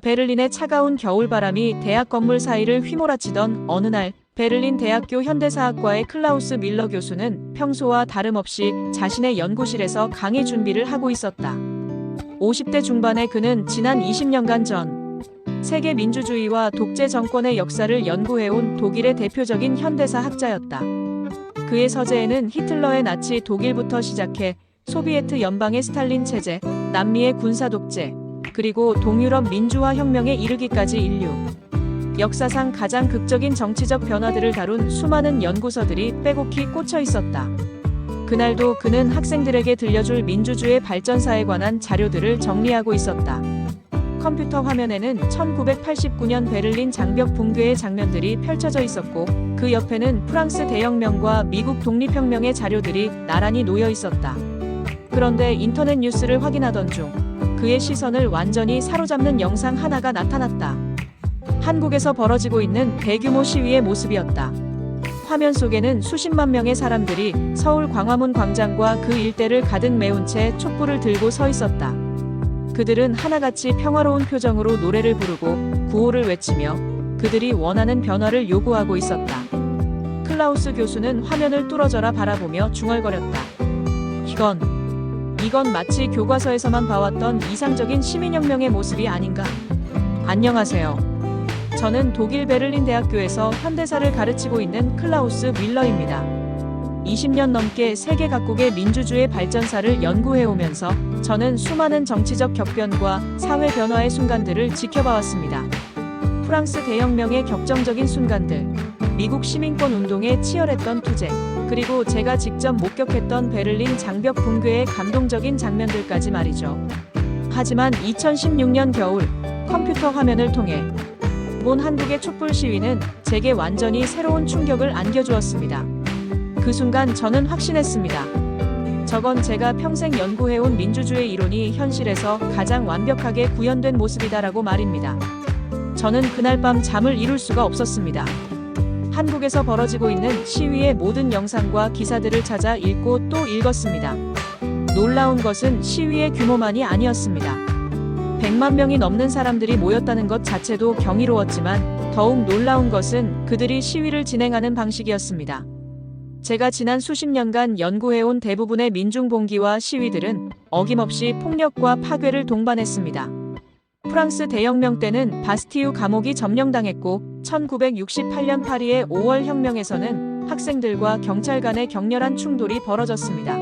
베를린의 차가운 겨울바람이 대학 건물 사이를 휘몰아치던 어느 날, 베를린 대학교 현대사학과의 클라우스 밀러 교수는 평소와 다름없이 자신의 연구실에서 강의 준비를 하고 있었다. 50대 중반의 그는 지난 20년간 전 세계 민주주의와 독재 정권의 역사를 연구해온 독일의 대표적인 현대사 학자였다. 그의 서재에는 히틀러의 나치 독일부터 시작해 소비에트 연방의 스탈린 체제, 남미의 군사 독재, 그리고 동유럽 민주화 혁명에 이르기까지 인류 역사상 가장 극적인 정치적 변화들을 다룬 수많은 연구서들이 빼곡히 꽂혀 있었다. 그날도 그는 학생들에게 들려줄 민주주의 발전사에 관한 자료들을 정리하고 있었다. 컴퓨터 화면에는 1989년 베를린 장벽 붕괴의 장면들이 펼쳐져 있었고, 그 옆에는 프랑스 대혁명과 미국 독립혁명의 자료들이 나란히 놓여 있었다. 그런데 인터넷 뉴스를 확인하던 중 그의 시선을 완전히 사로잡는 영상 하나가 나타났다. 한국에서 벌어지고 있는 대규모 시위의 모습이었다. 화면 속에는 수십만 명의 사람들이 서울 광화문 광장과 그 일대를 가득 메운 채 촛불을 들고 서 있었다. 그들은 하나같이 평화로운 표정으로 노래를 부르고 구호를 외치며 그들이 원하는 변화를 요구하고 있었다. 클라우스 교수는 화면을 뚫어져라 바라보며 중얼거렸다. 이건 마치 교과서에서만 봐왔던 이상적인 시민혁명의 모습이 아닌가? 안녕하세요. 저는 독일 베를린 대학교에서 현대사를 가르치고 있는 클라우스 밀러입니다. 20년 넘게 세계 각국의 민주주의 발전사를 연구해오면서 저는 수많은 정치적 격변과 사회 변화의 순간들을 지켜봐왔습니다. 프랑스 대혁명의 격정적인 순간들, 미국 시민권 운동의 치열했던 투쟁, 그리고 제가 직접 목격했던 베를린 장벽 붕괴의 감동적인 장면들까지 말이죠. 하지만 2016년 겨울, 컴퓨터 화면을 통해 본 한국의 촛불 시위는 제게 완전히 새로운 충격을 안겨주었습니다. 그 순간 저는 확신했습니다. 저건 제가 평생 연구해온 민주주의 이론이 현실에서 가장 완벽하게 구현된 모습이다라고 말입니다. 저는 그날 밤 잠을 이룰 수가 없었습니다. 한국에서 벌어지고 있는 시위의 모든 영상과 기사들을 찾아 읽고 또 읽었습니다. 놀라운 것은 시위의 규모만이 아니었습니다. 100만 명이 넘는 사람들이 모였다는 것 자체도 경이로웠지만 더욱 놀라운 것은 그들이 시위를 진행하는 방식이었습니다. 제가 지난 수십 년간 연구해온 대부분의 민중봉기와 시위들은 어김없이 폭력과 파괴를 동반했습니다. 프랑스 대혁명 때는 바스티유 감옥이 점령당했고 1968년 파리의 5월 혁명에서는 학생들과 경찰 간의 격렬한 충돌이 벌어졌습니다.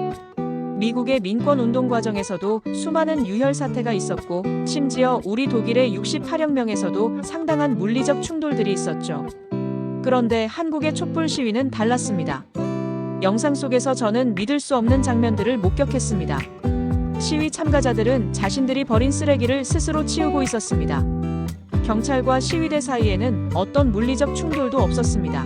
미국의 민권운동 과정에서도 수많은 유혈 사태가 있었고 심지어 우리 독일의 68혁명에서도 상당한 물리적 충돌들이 있었죠. 그런데 한국의 촛불 시위는 달랐습니다. 영상 속에서 저는 믿을 수 없는 장면들을 목격했습니다. 시위 참가자들은 자신들이 버린 쓰레기를 스스로 치우고 있었습니다. 경찰과 시위대 사이에는 어떤 물리적 충돌도 없었습니다.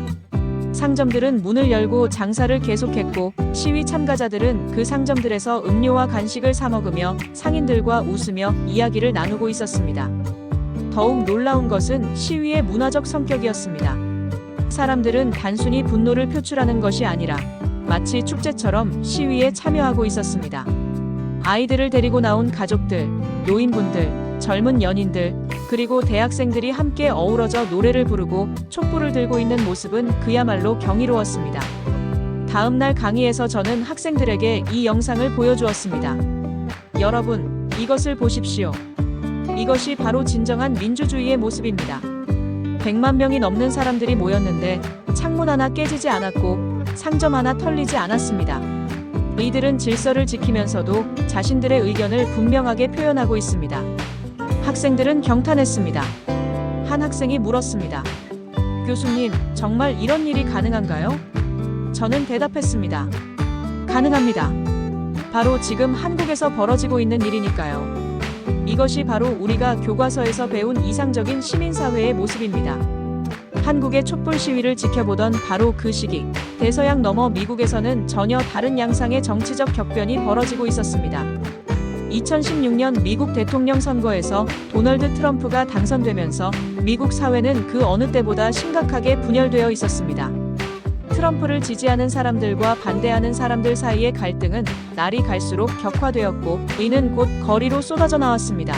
상점들은 문을 열고 장사를 계속했고 시위 참가자들은 그 상점들에서 음료와 간식을 사 먹으며 상인들과 웃으며 이야기를 나누고 있었습니다. 더욱 놀라운 것은 시위의 문화적 성격이었습니다. 사람들은 단순히 분노를 표출하는 것이 아니라 마치 축제처럼 시위에 참여하고 있었습니다. 아이들을 데리고 나온 가족들, 노인분들, 젊은 연인들, 그리고 대학생들이 함께 어우러져 노래를 부르고 촛불을 들고 있는 모습은 그야말로 경이로웠습니다. 다음 날 강의에서 저는 학생들에게 이 영상을 보여주었습니다. 여러분, 이것을 보십시오. 이것이 바로 진정한 민주주의의 모습입니다. 100만 명이 넘는 사람들이 모였는데 창문 하나 깨지지 않았고 상점 하나 털리지 않았습니다. 이들은 질서를 지키면서도 자신들의 의견을 분명하게 표현하고 있습니다. 학생들은 경탄했습니다. 한 학생이 물었습니다. 교수님, 정말 이런 일이 가능한가요? 저는 대답했습니다. 가능합니다. 바로 지금 한국에서 벌어지고 있는 일이니까요. 이것이 바로 우리가 교과서에서 배운 이상적인 시민사회의 모습입니다. 한국의 촛불 시위를 지켜보던 바로 그 시기, 대서양 너머 미국에서는 전혀 다른 양상의 정치적 격변이 벌어지고 있었습니다. 2016년 미국 대통령 선거에서 도널드 트럼프가 당선되면서 미국 사회는 그 어느 때보다 심각하게 분열되어 있었습니다. 트럼프를 지지하는 사람들과 반대하는 사람들 사이의 갈등은 날이 갈수록 격화되었고 이는 곧 거리로 쏟아져 나왔습니다.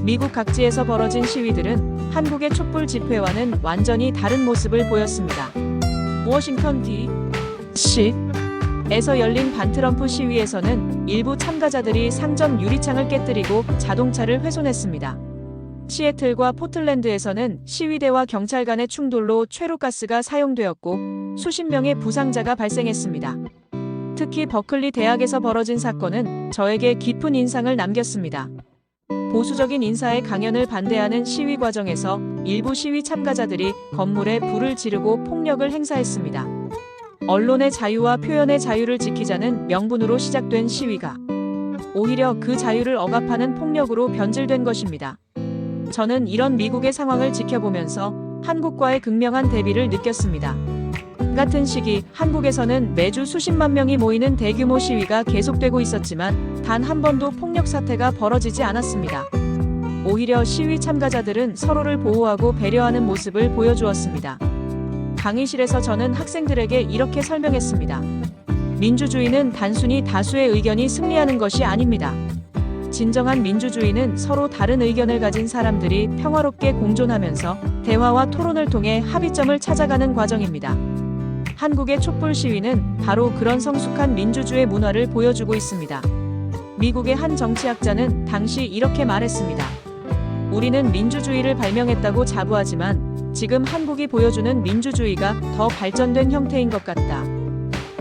미국 각지에서 벌어진 시위들은 한국의 촛불 집회와는 완전히 다른 모습을 보였습니다. 워싱턴 D.C.에서 열린 반트럼프 시위에서는 일부 참가자들이 상점 유리창을 깨뜨리고 자동차를 훼손했습니다. 시애틀과 포틀랜드에서는 시위대와 경찰 간의 충돌로 최루가스가 사용되었고 수십 명의 부상자가 발생했습니다. 특히 버클리 대학에서 벌어진 사건은 저에게 깊은 인상을 남겼습니다. 보수적인 인사의 강연을 반대하는 시위 과정에서 일부 시위 참가자들이 건물에 불을 지르고 폭력을 행사했습니다. 언론의 자유와 표현의 자유를 지키자는 명분으로 시작된 시위가 오히려 그 자유를 억압하는 폭력으로 변질된 것입니다. 저는 이런 미국의 상황을 지켜보면서 한국과의 극명한 대비를 느꼈습니다. 같은 시기 한국에서는 매주 수십만 명이 모이는 대규모 시위가 계속되고 있었지만 단 한 번도 폭력 사태가 벌어지지 않았습니다. 오히려 시위 참가자들은 서로를 보호하고 배려하는 모습을 보여주었습니다. 강의실에서 저는 학생들에게 이렇게 설명했습니다. 민주주의는 단순히 다수의 의견이 승리하는 것이 아닙니다. 진정한 민주주의는 서로 다른 의견을 가진 사람들이 평화롭게 공존하면서 대화와 토론을 통해 합의점을 찾아가는 과정입니다. 한국의 촛불 시위는 바로 그런 성숙한 민주주의 문화를 보여주고 있습니다. 미국의 한 정치학자는 당시 이렇게 말했습니다. 우리는 민주주의를 발명했다고 자부하지만 지금 한국이 보여주는 민주주의가 더 발전된 형태인 것 같다.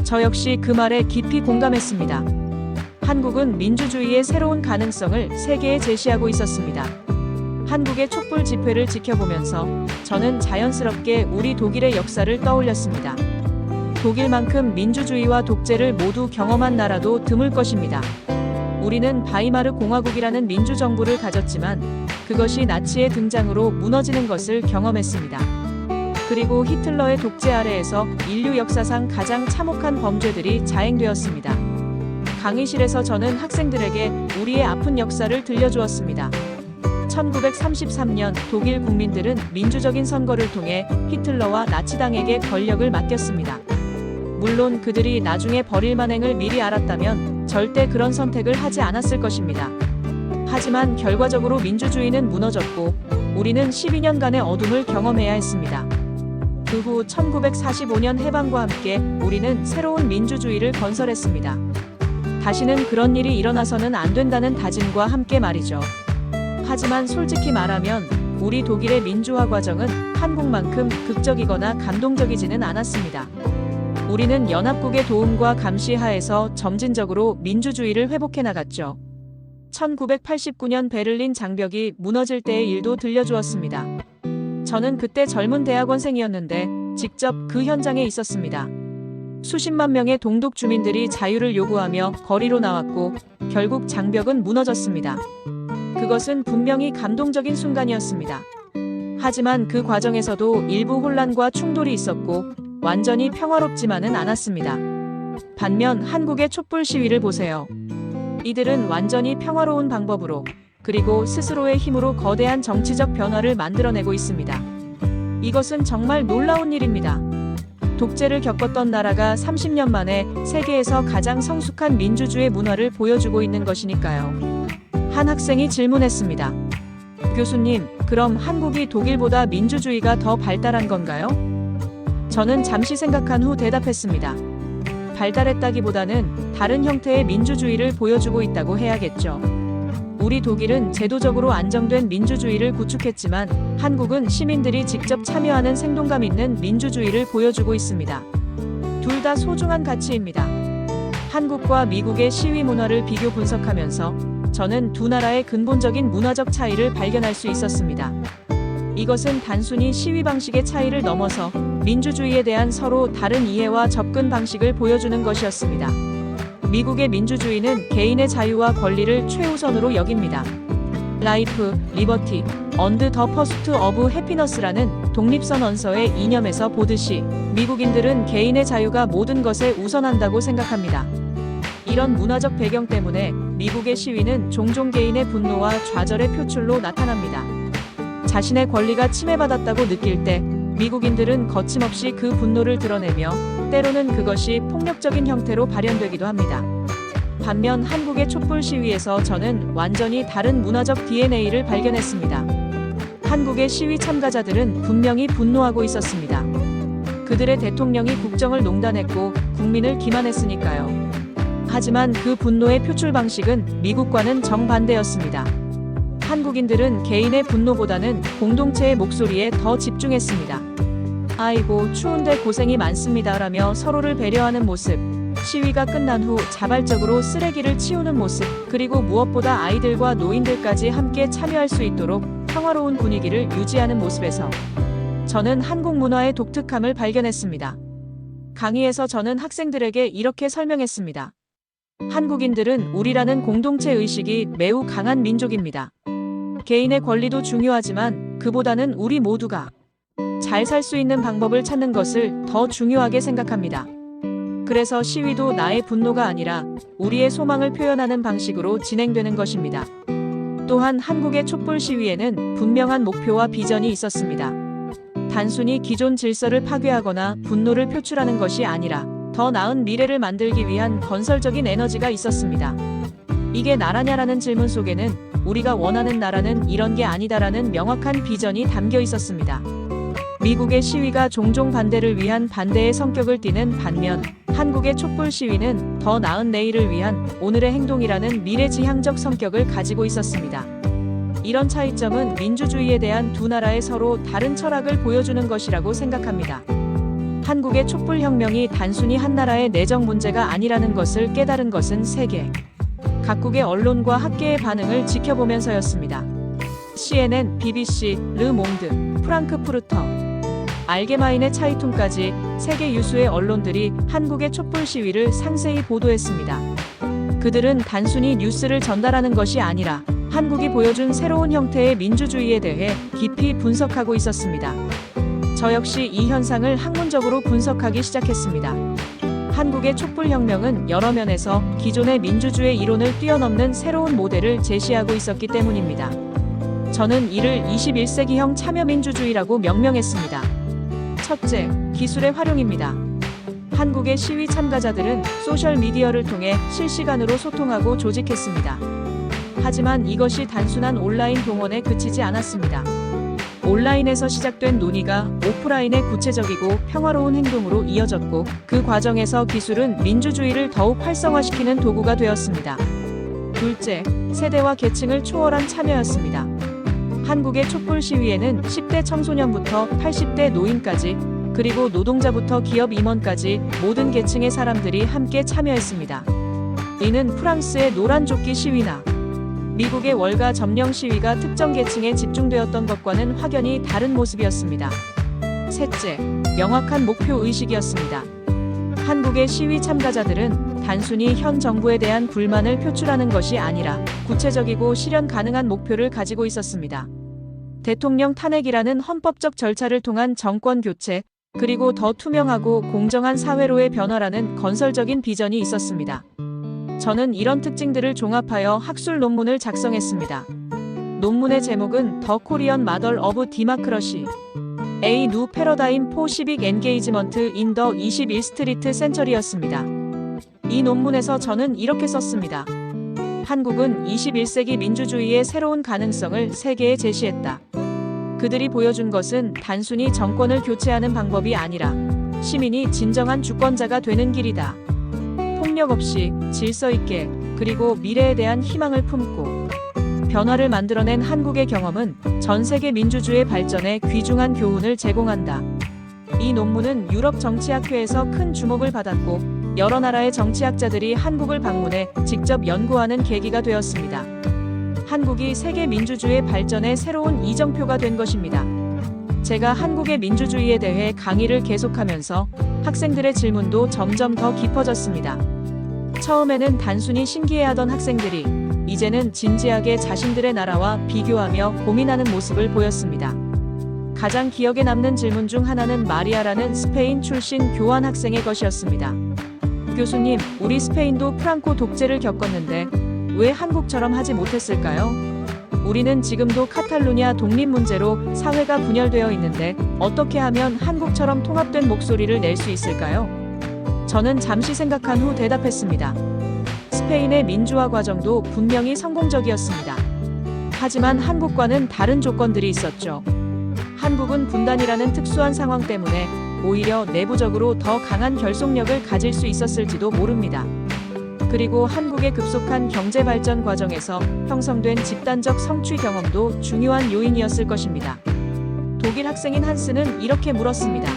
저 역시 그 말에 깊이 공감했습니다. 한국은 민주주의의 새로운 가능성을 세계에 제시하고 있었습니다. 한국의 촛불 집회를 지켜보면서 저는 자연스럽게 우리 독일의 역사를 떠올렸습니다. 독일만큼 민주주의와 독재를 모두 경험한 나라도 드물 것입니다. 우리는 바이마르 공화국이라는 민주정부를 가졌지만 그것이 나치의 등장으로 무너지는 것을 경험했습니다. 그리고 히틀러의 독재 아래에서 인류 역사상 가장 참혹한 범죄들이 자행되었습니다. 강의실에서 저는 학생들에게 우리의 아픈 역사를 들려주었습니다. 1933년 독일 국민들은 민주적인 선거를 통해 히틀러와 나치당에게 권력을 맡겼습니다. 물론 그들이 나중에 벌일 만행을 미리 알았다면 절대 그런 선택을 하지 않았을 것입니다. 하지만 결과적으로 민주주의는 무너졌고 우리는 12년간의 어둠을 경험해야 했습니다. 그 후 1945년 해방과 함께 우리는 새로운 민주주의를 건설했습니다. 다시는 그런 일이 일어나서는 안 된다는 다짐과 함께 말이죠. 하지만 솔직히 말하면 우리 독일의 민주화 과정은 한국만큼 극적이거나 감동적이지는 않았습니다. 우리는 연합국의 도움과 감시 하에서 점진적으로 민주주의를 회복해 나갔죠. 1989년 베를린 장벽이 무너질 때의 일도 들려주었습니다. 저는 그때 젊은 대학원생이었는데 직접 그 현장에 있었습니다. 수십만 명의 동독 주민들이 자유를 요구하며 거리로 나왔고 결국 장벽은 무너졌습니다. 그것은 분명히 감동적인 순간이었습니다. 하지만 그 과정에서도 일부 혼란과 충돌이 있었고 완전히 평화롭지만은 않았습니다. 반면 한국의 촛불 시위를 보세요. 이들은 완전히 평화로운 방법으로 그리고 스스로의 힘으로 거대한 정치적 변화를 만들어내고 있습니다. 이것은 정말 놀라운 일입니다. 독재를 겪었던 나라가 30년 만에 세계에서 가장 성숙한 민주주의 문화를 보여주고 있는 것이니까요. 한 학생이 질문했습니다. 교수님, 그럼 한국이 독일보다 민주주의가 더 발달한 건가요? 저는 잠시 생각한 후 대답했습니다. 발달했다기보다는 다른 형태의 민주주의를 보여주고 있다고 해야겠죠. 우리 독일은 제도적으로 안정된 민주주의를 구축했지만 한국은 시민들이 직접 참여하는 생동감 있는 민주주의를 보여주고 있습니다. 둘 다 소중한 가치입니다. 한국과 미국의 시위 문화를 비교 분석하면서 저는 두 나라의 근본적인 문화적 차이를 발견할 수 있었습니다. 이것은 단순히 시위 방식의 차이를 넘어서 민주주의에 대한 서로 다른 이해와 접근 방식을 보여주는 것이었습니다. 미국의 민주주의는 개인의 자유와 권리를 최우선으로 여깁니다. 라이프, 리버티, 언드 더 퍼스트 어브 해피너스라는 독립선언서의 이념에서 보듯이 미국인들은 개인의 자유가 모든 것에 우선한다고 생각합니다. 이런 문화적 배경 때문에 미국의 시위는 종종 개인의 분노와 좌절의 표출로 나타납니다. 자신의 권리가 침해받았다고 느낄 때 미국인들은 거침없이 그 분노를 드러내며 때로는 그것이 폭력적인 형태로 발현되기도 합니다. 반면 한국의 촛불 시위에서 저는 완전히 다른 문화적 DNA를 발견했습니다. 한국의 시위 참가자들은 분명히 분노하고 있었습니다. 그들의 대통령이 국정을 농단했고 국민을 기만했으니까요. 하지만 그 분노의 표출 방식은 미국과는 정반대였습니다. 한국인들은 개인의 분노보다는 공동체의 목소리에 더 집중했습니다. 아이고 추운데 고생이 많습니다라며 서로를 배려하는 모습, 시위가 끝난 후 자발적으로 쓰레기를 치우는 모습, 그리고 무엇보다 아이들과 노인들까지 함께 참여할 수 있도록 평화로운 분위기를 유지하는 모습에서 저는 한국 문화의 독특함을 발견했습니다. 강의에서 저는 학생들에게 이렇게 설명했습니다. 한국인들은 우리라는 공동체 의식이 매우 강한 민족입니다. 개인의 권리도 중요하지만 그보다는 우리 모두가 잘 살 수 있는 방법을 찾는 것을 더 중요하게 생각합니다. 그래서 시위도 나의 분노가 아니라 우리의 소망을 표현하는 방식으로 진행되는 것입니다. 또한 한국의 촛불 시위에는 분명한 목표와 비전이 있었습니다. 단순히 기존 질서를 파괴하거나 분노를 표출하는 것이 아니라 더 나은 미래를 만들기 위한 건설적인 에너지가 있었습니다. 이게 나라냐라는 질문 속에는 우리가 원하는 나라는 이런 게 아니다라는 명확한 비전이 담겨 있었습니다. 미국의 시위가 종종 반대를 위한 반대의 성격을 띠는 반면 한국의 촛불 시위는 더 나은 내일을 위한 오늘의 행동이라는 미래지향적 성격을 가지고 있었습니다. 이런 차이점은 민주주의에 대한 두 나라의 서로 다른 철학을 보여주는 것이라고 생각합니다. 한국의 촛불혁명이 단순히 한 나라의 내정 문제가 아니라는 것을 깨달은 것은 세계 각국의 언론과 학계의 반응을 지켜보면서였습니다. CNN, BBC, 르몽드, 프랑크푸르터, 알게마인의 차이툰까지 세계 유수의 언론들이 한국의 촛불 시위를 상세히 보도했습니다. 그들은 단순히 뉴스를 전달하는 것이 아니라 한국이 보여준 새로운 형태의 민주주의에 대해 깊이 분석하고 있었습니다. 저 역시 이 현상을 학문적으로 분석하기 시작했습니다. 한국의 촛불혁명은 여러 면에서 기존의 민주주의 이론을 뛰어넘는 새로운 모델을 제시하고 있었기 때문입니다. 저는 이를 21세기형 참여민주주의라고 명명했습니다. 첫째, 기술의 활용입니다. 한국의 시위 참가자들은 소셜미디어를 통해 실시간으로 소통하고 조직했습니다. 하지만 이것이 단순한 온라인 동원에 그치지 않았습니다. 온라인에서 시작된 논의가 오프라인의 구체적이고 평화로운 행동으로 이어졌고 그 과정에서 기술은 민주주의를 더욱 활성화시키는 도구가 되었습니다. 둘째, 세대와 계층을 초월한 참여였습니다. 한국의 촛불 시위에는 10대 청소년부터 80대 노인까지 그리고 노동자부터 기업 임원까지 모든 계층의 사람들이 함께 참여했습니다. 이는 프랑스의 노란 조끼 시위나 미국의 월가 점령 시위가 특정 계층에 집중되었던 것과는 확연히 다른 모습이었습니다. 셋째, 명확한 목표 의식이었습니다. 한국의 시위 참가자들은 단순히 현 정부에 대한 불만을 표출하는 것이 아니라 구체적이고 실현 가능한 목표를 가지고 있었습니다. 대통령 탄핵이라는 헌법적 절차를 통한 정권 교체, 그리고 더 투명하고 공정한 사회로의 변화라는 건설적인 비전이 있었습니다. 저는 이런 특징들을 종합하여 학술 논문을 작성했습니다. 논문의 제목은 더 코리언 마덜 오브 디마크러시 A New Paradigm for Civic Engagement in the 21st Century였습니다. 이 논문에서 저는 이렇게 썼습니다. 한국은 21세기 민주주의의 새로운 가능성을 세계에 제시했다. 그들이 보여준 것은 단순히 정권을 교체하는 방법이 아니라 시민이 진정한 주권자가 되는 길이다. 폭력 없이 질서 있게 그리고 미래에 대한 희망을 품고 변화를 만들어낸 한국의 경험은 전 세계 민주주의 발전에 귀중한 교훈을 제공한다. 이 논문은 유럽 정치학회에서 큰 주목을 받았고 여러 나라의 정치학자들이 한국을 방문해 직접 연구하는 계기가 되었습니다. 한국이 세계 민주주의 발전의 새로운 이정표가 된 것입니다. 제가 한국의 민주주의에 대해 강의를 계속하면서 학생들의 질문도 점점 더 깊어졌습니다. 처음에는 단순히 신기해하던 학생들이 이제는 진지하게 자신들의 나라와 비교하며 고민하는 모습을 보였습니다. 가장 기억에 남는 질문 중 하나는 마리아라는 스페인 출신 교환 학생의 것이었습니다. 교수님, 우리 스페인도 프랑코 독재를 겪었는데 왜 한국처럼 하지 못했을까요? 우리는 지금도 카탈루냐 독립 문제로 사회가 분열되어 있는데 어떻게 하면 한국처럼 통합된 목소리를 낼 수 있을까요? 저는 잠시 생각한 후 대답했습니다. 스페인의 민주화 과정도 분명히 성공적이었습니다. 하지만 한국과는 다른 조건들이 있었죠. 한국은 분단이라는 특수한 상황 때문에 오히려 내부적으로 더 강한 결속력을 가질 수 있었을지도 모릅니다. 그리고 한국의 급속한 경제 발전 과정에서 형성된 집단적 성취 경험도 중요한 요인이었을 것입니다. 독일 학생인 한스는 이렇게 물었습니다.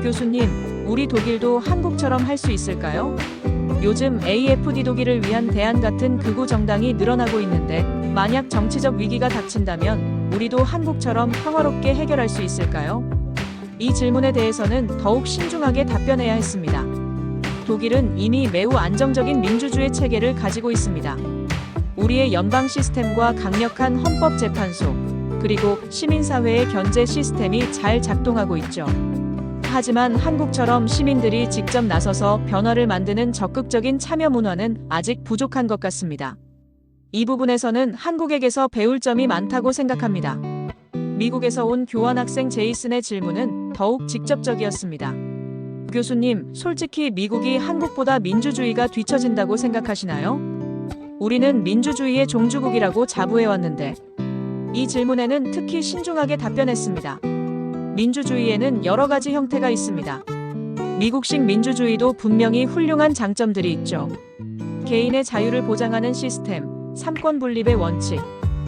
교수님, 우리 독일도 한국처럼 할 수 있을까요? 요즘 AfD 독일을 위한 대안 같은 극우 정당이 늘어나고 있는데 만약 정치적 위기가 닥친다면 우리도 한국처럼 평화롭게 해결할 수 있을까요? 이 질문에 대해서는 더욱 신중하게 답변해야 했습니다. 독일은 이미 매우 안정적인 민주주의 체계를 가지고 있습니다. 우리의 연방 시스템과 강력한 헌법재판소, 그리고 시민사회의 견제 시스템이 잘 작동하고 있죠. 하지만 한국처럼 시민들이 직접 나서서 변화를 만드는 적극적인 참여 문화는 아직 부족한 것 같습니다. 이 부분에서는 한국에게서 배울 점이 많다고 생각합니다. 미국에서 온 교환학생 제이슨의 질문은 더욱 직접적이었습니다. 교수님, 솔직히 미국이 한국보다 민주주의가 뒤처진다고 생각하시나요? 우리는 민주주의의 종주국이라고 자부해왔는데. 이 질문에는 특히 신중하게 답변했습니다. 민주주의에는 여러 가지 형태가 있습니다. 미국식 민주주의도 분명히 훌륭한 장점들이 있죠. 개인의 자유를 보장하는 시스템, 삼권 분립의 원칙,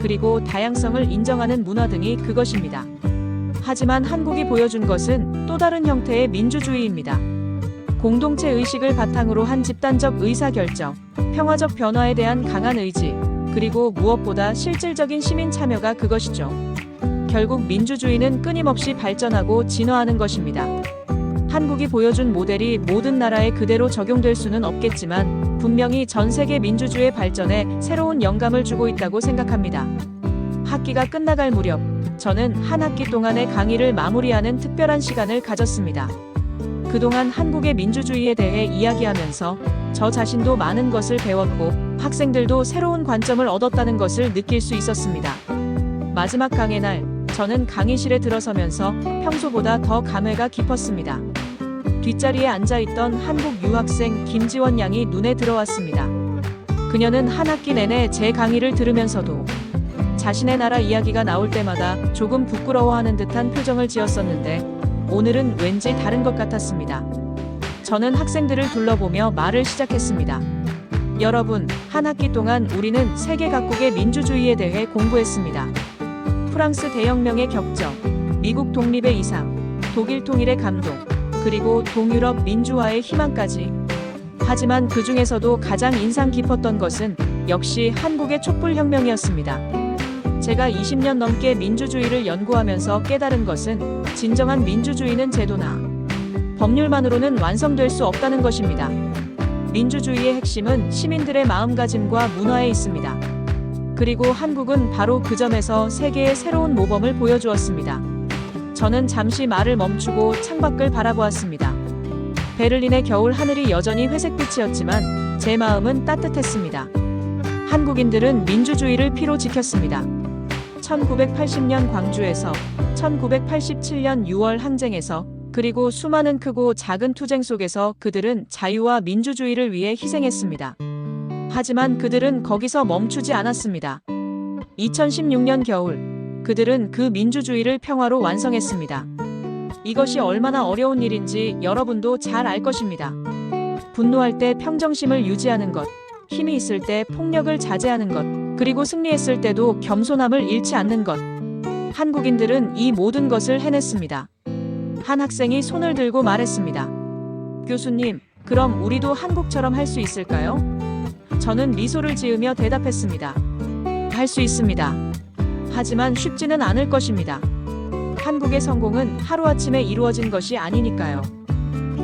그리고 다양성을 인정하는 문화 등이 그것입니다. 하지만 한국이 보여준 것은 또 다른 형태의 민주주의입니다. 공동체 의식을 바탕으로 한 집단적 의사결정, 평화적 변화에 대한 강한 의지, 그리고 무엇보다 실질적인 시민 참여가 그것이죠. 결국 민주주의는 끊임없이 발전하고 진화하는 것입니다. 한국이 보여준 모델이 모든 나라에 그대로 적용될 수는 없겠지만 분명히 전 세계 민주주의 발전에 새로운 영감을 주고 있다고 생각합니다. 학기가 끝나갈 무렵, 저는 한 학기 동안의 강의를 마무리하는 특별한 시간을 가졌습니다. 그동안 한국의 민주주의에 대해 이야기하면서 저 자신도 많은 것을 배웠고 학생들도 새로운 관점을 얻었다는 것을 느낄 수 있었습니다. 마지막 강의 날, 저는 강의실에 들어서면서 평소보다 더 감회가 깊었습니다. 뒷자리에 앉아있던 한국 유학생 김지원 양이 눈에 들어왔습니다. 그녀는 한 학기 내내 제 강의를 들으면서도 자신의 나라 이야기가 나올 때마다 조금 부끄러워하는 듯한 표정을 지었었는데 오늘은 왠지 다른 것 같았습니다. 저는 학생들을 둘러보며 말을 시작했습니다. 여러분, 한 학기 동안 우리는 세계 각국의 민주주의에 대해 공부했습니다. 프랑스 대혁명의 격정, 미국 독립의 이상, 독일 통일의 감동, 그리고 동유럽 민주화의 희망까지. 하지만 그 중에서도 가장 인상 깊었던 것은 역시 한국의 촛불혁명이었습니다. 제가 20년 넘게 민주주의를 연구하면서 깨달은 것은 진정한 민주주의는 제도나 법률만으로는 완성될 수 없다는 것입니다. 민주주의의 핵심은 시민들의 마음가짐과 문화에 있습니다. 그리고 한국은 바로 그 점에서 세계의 새로운 모범을 보여주었습니다. 저는 잠시 말을 멈추고 창밖을 바라보았습니다. 베를린의 겨울 하늘이 여전히 회색빛이었지만 제 마음은 따뜻했습니다. 한국인들은 민주주의를 피로 지켰습니다. 1980년 광주에서, 1987년 6월 항쟁에서, 그리고 수많은 크고 작은 투쟁 속에서 그들은 자유와 민주주의를 위해 희생했습니다. 하지만 그들은 거기서 멈추지 않았습니다. 2016년 겨울, 그들은 그 민주주의를 평화로 완성했습니다. 이것이 얼마나 어려운 일인지 여러분도 잘 알 것입니다. 분노할 때 평정심을 유지하는 것, 힘이 있을 때 폭력을 자제하는 것, 그리고 승리했을 때도 겸손함을 잃지 않는 것. 한국인들은 이 모든 것을 해냈습니다. 한 학생이 손을 들고 말했습니다. 교수님, 그럼 우리도 한국처럼 할 수 있을까요? 저는 미소를 지으며 대답했습니다. 할 수 있습니다. 하지만 쉽지는 않을 것입니다. 한국의 성공은 하루아침에 이루어진 것이 아니니까요.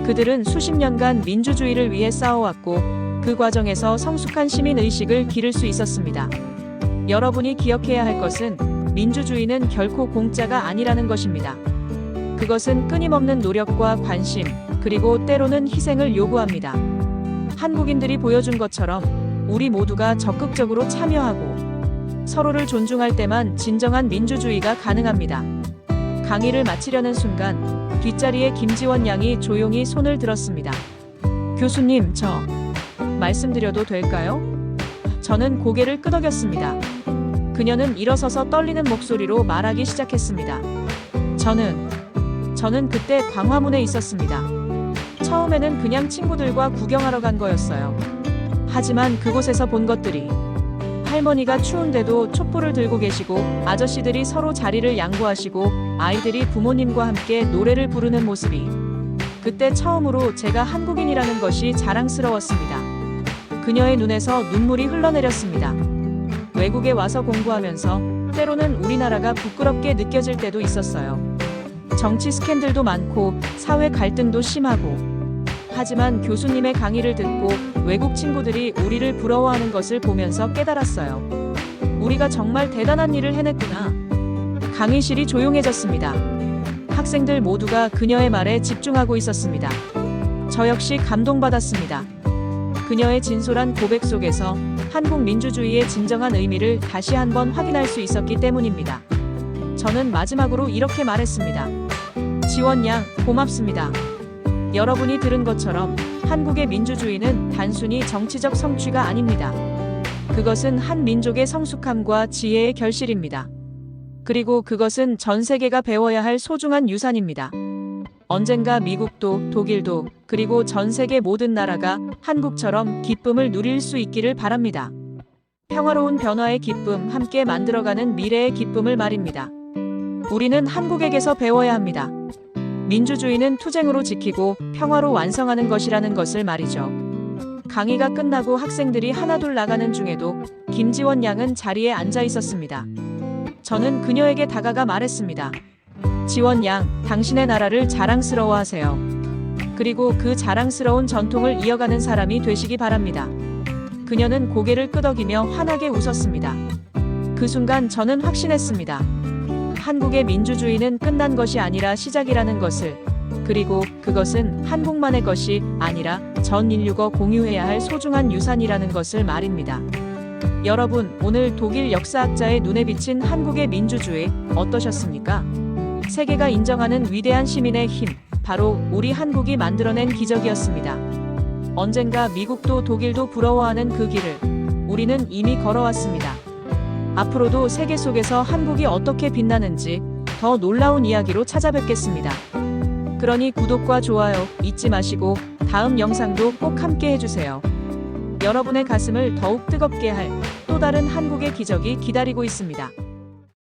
그들은 수십 년간 민주주의를 위해 싸워왔고 그 과정에서 성숙한 시민의식을 기를 수 있었습니다. 여러분이 기억해야 할 것은 민주주의는 결코 공짜가 아니라는 것입니다. 그것은 끊임없는 노력과 관심, 그리고 때로는 희생을 요구합니다. 한국인들이 보여준 것처럼 우리 모두가 적극적으로 참여하고 서로를 존중할 때만 진정한 민주주의가 가능합니다. 강의를 마치려는 순간 뒷자리에 김지원 양이 조용히 손을 들었습니다. 교수님, 말씀드려도 될까요? 저는 고개를 끄덕였습니다. 그녀는 일어서서 떨리는 목소리로 말하기 시작했습니다. 저는 그때 광화문에 있었습니다. 처음에는 그냥 친구들과 구경하러 간 거였어요. 하지만 그곳에서 본 것들이 할머니가 추운데도 촛불을 들고 계시고 아저씨들이 서로 자리를 양보하시고 아이들이 부모님과 함께 노래를 부르는 모습이 그때 처음으로 제가 한국인이라는 것이 자랑스러웠습니다. 그녀의 눈에서 눈물이 흘러내렸습니다. 외국에 와서 공부하면서 때로는 우리나라가 부끄럽게 느껴질 때도 있었어요. 정치 스캔들도 많고 사회 갈등도 심하고 하지만 교수님의 강의를 듣고 외국 친구들이 우리를 부러워하는 것을 보면서 깨달았어요. 우리가 정말 대단한 일을 해냈구나. 강의실이 조용해졌습니다. 학생들 모두가 그녀의 말에 집중하고 있었습니다. 저 역시 감동받았습니다. 그녀의 진솔한 고백 속에서 한국 민주주의의 진정한 의미를 다시 한번 확인할 수 있었기 때문입니다. 저는 마지막으로 이렇게 말했습니다. 지원 양, 고맙습니다. 여러분이 들은 것처럼 한국의 민주주의는 단순히 정치적 성취가 아닙니다. 그것은 한 민족의 성숙함과 지혜의 결실입니다. 그리고 그것은 전 세계가 배워야 할 소중한 유산입니다. 언젠가 미국도 독일도 그리고 전 세계 모든 나라가 한국처럼 기쁨을 누릴 수 있기를 바랍니다. 평화로운 변화의 기쁨, 함께 만들어가는 미래의 기쁨을 말입니다. 우리는 한국에게서 배워야 합니다. 민주주의는 투쟁으로 지키고 평화로 완성하는 것이라는 것을 말이죠. 강의가 끝나고 학생들이 하나둘 나가는 중에도 김지원 양은 자리에 앉아 있었습니다. 저는 그녀에게 다가가 말했습니다. 지원 양, 당신의 나라를 자랑스러워하세요. 그리고 그 자랑스러운 전통을 이어가는 사람이 되시기 바랍니다. 그녀는 고개를 끄덕이며 환하게 웃었습니다. 그 순간 저는 확신했습니다. 한국의 민주주의는 끝난 것이 아니라 시작이라는 것을, 그리고 그것은 한국만의 것이 아니라 전 인류가 공유해야 할 소중한 유산이라는 것을 말입니다. 여러분, 오늘 독일 역사학자의 눈에 비친 한국의 민주주의 어떠셨습니까? 세계가 인정하는 위대한 시민의 힘, 바로 우리 한국이 만들어낸 기적이었습니다. 언젠가 미국도 독일도 부러워하는 그 길을 우리는 이미 걸어왔습니다. 앞으로도 세계 속에서 한국이 어떻게 빛나는지 더 놀라운 이야기로 찾아뵙겠습니다. 그러니 구독과 좋아요 잊지 마시고 다음 영상도 꼭 함께 해주세요. 여러분의 가슴을 더욱 뜨겁게 할 또 다른 한국의 기적이 기다리고 있습니다.